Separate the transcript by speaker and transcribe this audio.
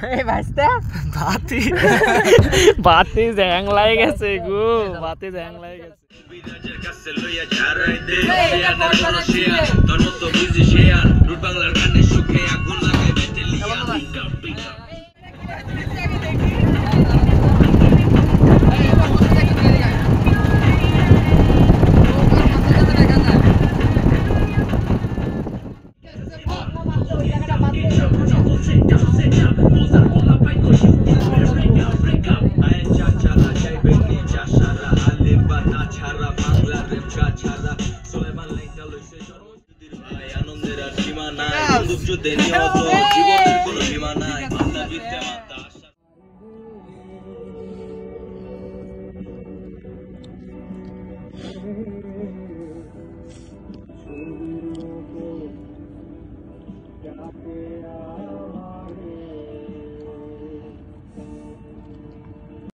Speaker 1: এই ভাইস্তা
Speaker 2: বাতি বাতি জ্যাং লাই গেছে গো, বাতি জ্যাং লাই গেছে।
Speaker 3: বিরাজের কাছে লইয়া ছাড়াই দে শেয়ার করো শেয়ার তোর মতো বিজি শেয়ার রুট বাংলার গানে সুখে আগুন লাগাই ব্যাটালিয়া পিক আপ আনন্দের আর সীমা নাই বন্দুক যুদ্ধে নিহত জীবনের কোনো সীমা নাই মাতা বিদ্যা মাতা আশা
Speaker 2: Yeah.